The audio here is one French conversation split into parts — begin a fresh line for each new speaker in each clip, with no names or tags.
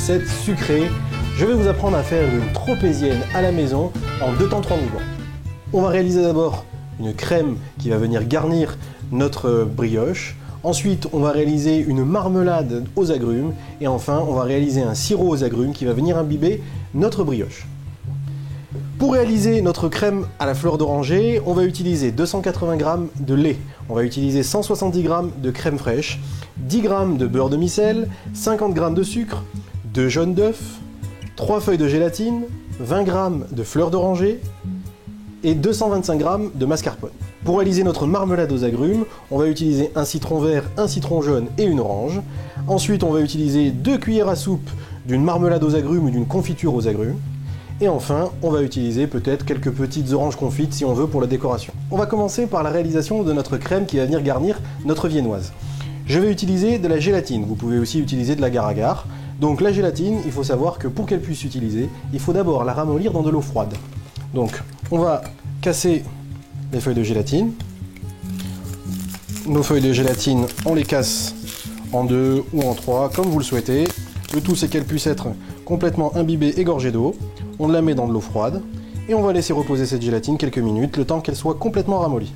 recette sucrée. Je vais vous apprendre à faire une tropézienne à la maison en 2 temps 3 mouvements. On va réaliser d'abord une crème qui va venir garnir notre brioche. Ensuite, on va réaliser une marmelade aux agrumes. Et enfin, on va réaliser un sirop aux agrumes qui va venir imbiber notre brioche. Pour réaliser notre crème à la fleur d'oranger, on va utiliser 280 g de lait. On va utiliser 170 g de crème fraîche, 10 g de beurre demi-sel, 50 g de sucre, 2 jaunes d'œufs, 3 feuilles de gélatine, 20 g de fleur d'oranger et 225 g de mascarpone. Pour réaliser notre marmelade aux agrumes, on va utiliser un citron vert, un citron jaune et une orange. Ensuite, on va utiliser 2 cuillères à soupe d'une marmelade aux agrumes ou d'une confiture aux agrumes. Et enfin, on va utiliser peut-être quelques petites oranges confites si on veut pour la décoration. On va commencer par la réalisation de notre crème qui va venir garnir notre viennoise. Je vais utiliser de la gélatine, vous pouvez aussi utiliser de l'agar-agar. Donc la gélatine, il faut savoir que pour qu'elle puisse s'utiliser, il faut d'abord la ramollir dans de l'eau froide. Donc on va casser les feuilles de gélatine. Nos feuilles de gélatine, on les casse en 2 ou en 3, comme vous le souhaitez. Le tout, c'est qu'elles puissent être complètement imbibées et gorgées d'eau. On la met dans de l'eau froide et on va laisser reposer cette gélatine quelques minutes, le temps qu'elle soit complètement ramollie.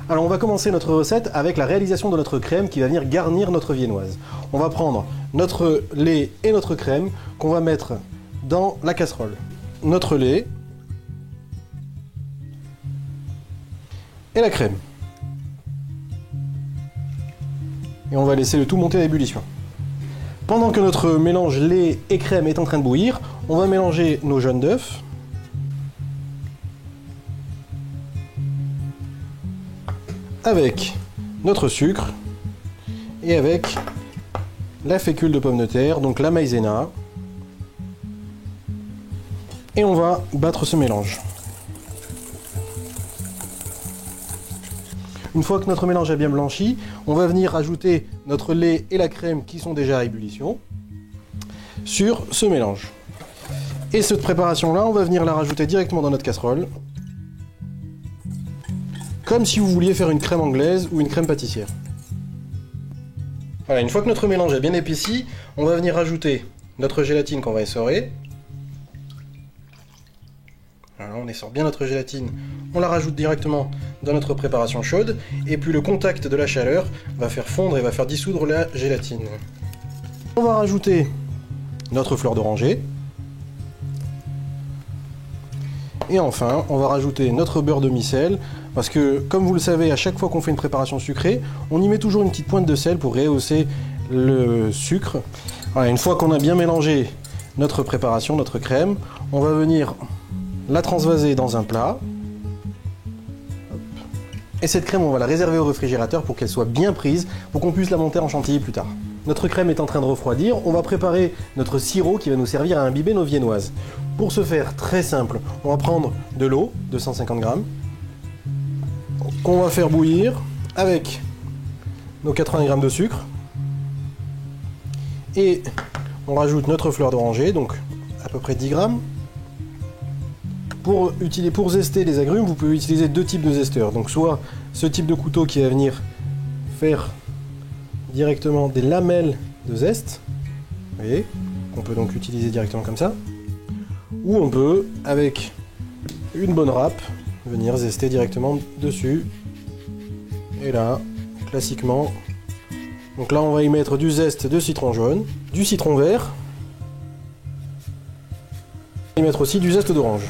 Alors on va commencer notre recette avec la réalisation de notre crème qui va venir garnir notre viennoise. On va prendre notre lait et notre crème qu'on va mettre dans la casserole. Notre lait et la crème. Et on va laisser le tout monter à ébullition. Pendant que notre mélange lait et crème est en train de bouillir, on va mélanger nos jaunes d'œufs avec notre sucre et avec la fécule de pomme de terre, donc la maïzena. Et on va battre ce mélange. Une fois que notre mélange a bien blanchi, on va venir ajouter notre lait et la crème qui sont déjà à ébullition sur ce mélange. Et cette préparation-là, on va venir la rajouter directement dans notre casserole, comme si vous vouliez faire une crème anglaise ou une crème pâtissière. Voilà, une fois que notre mélange est bien épaissi, on va venir rajouter notre gélatine qu'on va essorer. Voilà, on essore bien notre gélatine, on la rajoute directement dans notre préparation chaude, et puis le contact de la chaleur va faire fondre et va faire dissoudre la gélatine. On va rajouter notre fleur d'oranger. Et enfin, on va rajouter notre beurre demi-sel, parce que, comme vous le savez, à chaque fois qu'on fait une préparation sucrée, on y met toujours une petite pointe de sel pour rehausser le sucre. Voilà, une fois qu'on a bien mélangé notre préparation, notre crème, on va venir la transvaser dans un plat. Et cette crème, on va la réserver au réfrigérateur pour qu'elle soit bien prise, pour qu'on puisse la monter en chantilly plus tard. Notre crème est en train de refroidir, on va préparer notre sirop qui va nous servir à imbiber nos viennoises. Pour ce faire, très simple, on va prendre de l'eau, 250 g, qu'on va faire bouillir avec nos 80 g de sucre. Et on rajoute notre fleur d'oranger, donc à peu près 10 g. Pour zester les agrumes, vous pouvez utiliser 2 types de zesteurs. Donc soit ce type de couteau qui va venir faire directement des lamelles de zeste, vous voyez, qu'on peut donc utiliser directement comme ça, ou on peut, avec une bonne râpe, venir zester directement dessus. Et là, classiquement, donc là on va y mettre du zeste de citron jaune, du citron vert, et mettre aussi du zeste d'orange.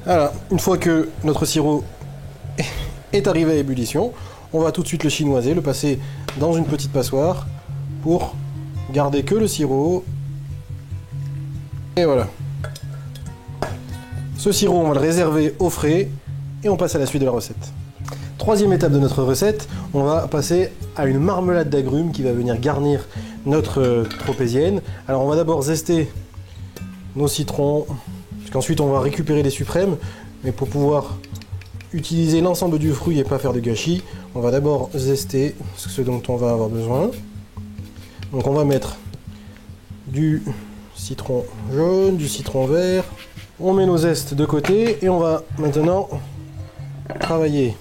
Voilà, une fois que notre sirop est arrivé à ébullition, on va tout de suite le chinoiser, le passer dans une petite passoire pour garder que le sirop. Et voilà. Ce sirop, on va le réserver au frais et on passe à la suite de la recette. Troisième étape de notre recette, on va passer à une marmelade d'agrumes qui va venir garnir notre tropézienne. Alors on va d'abord zester nos citrons, puisqu'ensuite on va récupérer les suprêmes, mais pour pouvoir utiliser l'ensemble du fruit et pas faire de gâchis, on va d'abord zester ce dont on va avoir besoin. Donc on va mettre du citron jaune, du citron vert, on met nos zestes de côté et on va maintenant travailler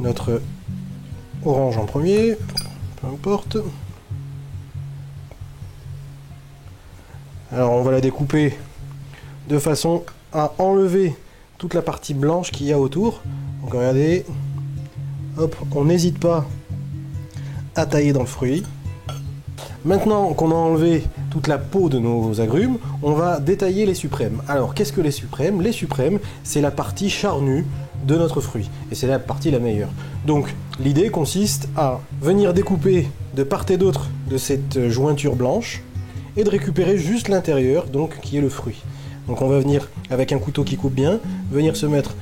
notre orange en premier, peu importe. Alors on va la découper de façon à enlever toute la partie blanche qu'il y a autour. Donc regardez, hop, on n'hésite pas à tailler dans le fruit. Maintenant qu'on a enlevé toute la peau de nos agrumes, on va détailler les suprêmes. Alors qu'est-ce que les suprêmes? Les suprêmes, c'est la partie charnue de notre fruit, et c'est la partie la meilleure. Donc l'idée consiste à venir découper de part et d'autre de cette jointure blanche, et de récupérer juste l'intérieur, donc qui est le fruit. Donc on va venir, avec un couteau qui coupe bien, venir se mettre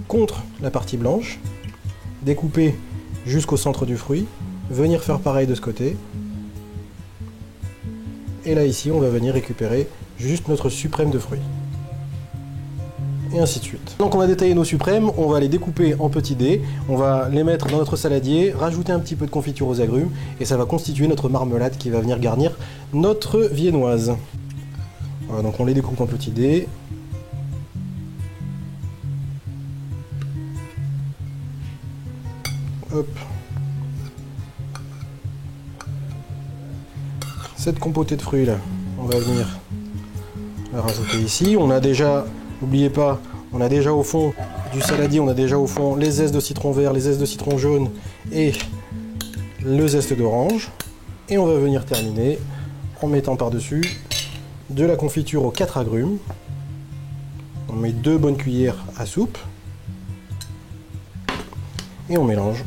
contre la partie blanche, découper jusqu'au centre du fruit, venir faire pareil de ce côté, et là ici on va venir récupérer juste notre suprême de fruits. Et ainsi de suite. Donc on a détaillé nos suprêmes, on va les découper en petits dés, on va les mettre dans notre saladier, rajouter un petit peu de confiture aux agrumes, et ça va constituer notre marmelade qui va venir garnir notre viennoise. Voilà, donc on les découpe en petits dés. Hop. Cette compotée de fruits là, on va venir la rajouter ici. On a déjà, n'oubliez pas, on a déjà au fond du saladier, on a déjà au fond les zestes de citron vert, les zestes de citron jaune et le zeste d'orange. Et on va venir terminer en mettant par-dessus de la confiture aux 4 agrumes. On met 2 bonnes cuillères à soupe et on mélange.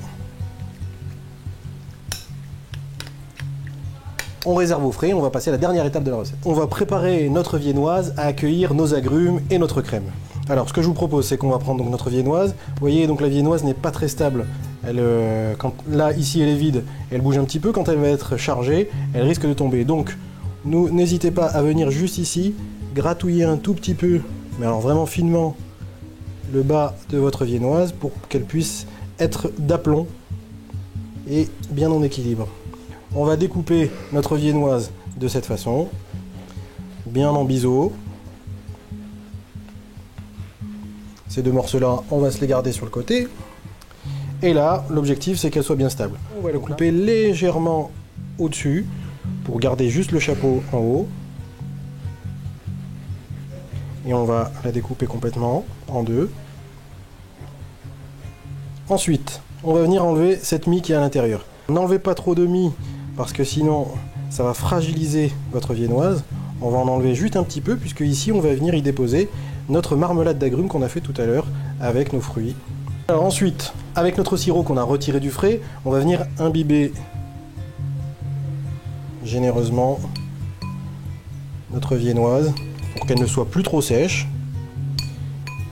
On réserve au frais, on va passer à la dernière étape de la recette. On va préparer notre viennoise à accueillir nos agrumes et notre crème. Alors ce que je vous propose, c'est qu'on va prendre donc notre viennoise. Vous voyez, donc la viennoise n'est pas très stable. Elle, là, ici, elle est vide, elle bouge un petit peu. Quand elle va être chargée, elle risque de tomber. Donc, n'hésitez pas à venir juste ici, gratouiller un tout petit peu, mais alors vraiment finement, le bas de votre viennoise pour qu'elle puisse être d'aplomb et bien en équilibre. On va découper notre viennoise de cette façon, bien en biseau. Ces 2 morceaux-là, on va se les garder sur le côté. Et là, l'objectif, c'est qu'elle soit bien stable. On va le couper légèrement au-dessus pour garder juste le chapeau en haut. Et on va la découper complètement en 2. Ensuite, on va venir enlever cette mie qui est à l'intérieur. N'enlevez pas trop de mie, parce que sinon ça va fragiliser votre viennoise. On va en enlever juste un petit peu, puisque ici on va venir y déposer notre marmelade d'agrumes qu'on a fait tout à l'heure avec nos fruits. Alors ensuite, avec notre sirop qu'on a retiré du frais, on va venir imbiber généreusement notre viennoise pour qu'elle ne soit plus trop sèche.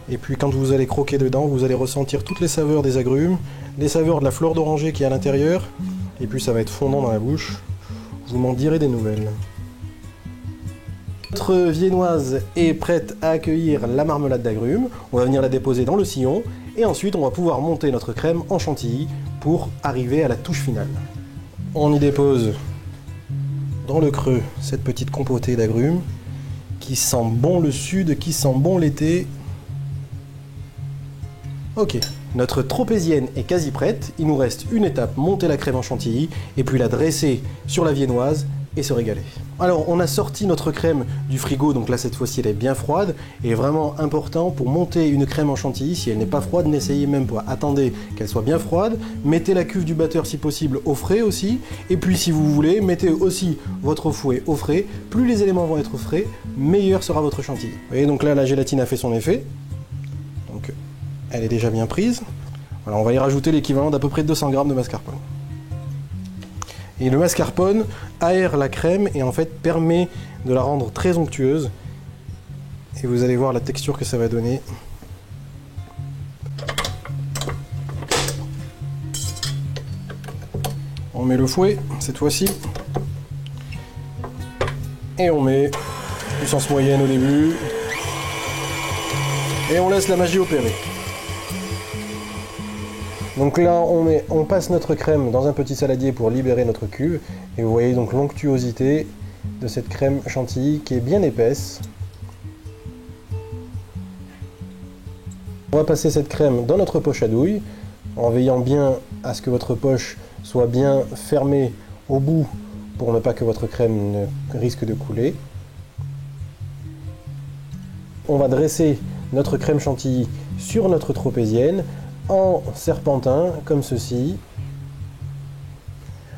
Et puis quand vous allez croquer dedans, vous allez ressentir toutes les saveurs des agrumes, les saveurs de la fleur d'oranger qui est à l'intérieur, et puis ça va être fondant dans la bouche. Vous m'en direz des nouvelles. Notre viennoise est prête à accueillir la marmelade d'agrumes. On va venir la déposer dans le sillon, et ensuite on va pouvoir monter notre crème en chantilly pour arriver à la touche finale. On y dépose dans le creux cette petite compotée d'agrumes qui sent bon le sud, qui sent bon l'été. Ok, notre tropézienne est quasi prête, il nous reste une étape, monter la crème en chantilly, et puis la dresser sur la viennoise et se régaler. Alors on a sorti notre crème du frigo, donc là cette fois-ci elle est bien froide, et vraiment important pour monter une crème en chantilly, si elle n'est pas froide, n'essayez même pas, attendez qu'elle soit bien froide, mettez la cuve du batteur si possible au frais aussi, et puis si vous voulez, mettez aussi votre fouet au frais, plus les éléments vont être frais, meilleur sera votre chantilly. Vous voyez, donc là la gélatine a fait son effet, donc elle est déjà bien prise. Voilà, on va y rajouter l'équivalent d'à peu près 200 g de mascarpone. Et le mascarpone aère la crème et en fait permet de la rendre très onctueuse. Et vous allez voir la texture que ça va donner. On met le fouet cette fois-ci. Et on met puissance moyenne au début. Et on laisse la magie opérer. Donc là, on passe notre crème dans un petit saladier pour libérer notre cuve. Et vous voyez donc l'onctuosité de cette crème chantilly qui est bien épaisse. On va passer cette crème dans notre poche à douille en veillant bien à ce que votre poche soit bien fermée au bout pour ne pas que votre crème ne risque de couler. On va dresser notre crème chantilly sur notre tropézienne en serpentin, comme ceci.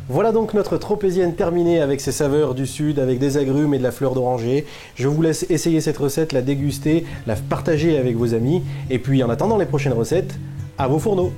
Voilà donc notre tropézienne terminée avec ses saveurs du sud, avec des agrumes et de la fleur d'oranger. Je vous laisse essayer cette recette, la déguster, la partager avec vos amis. Et puis en attendant les prochaines recettes, à vos fourneaux!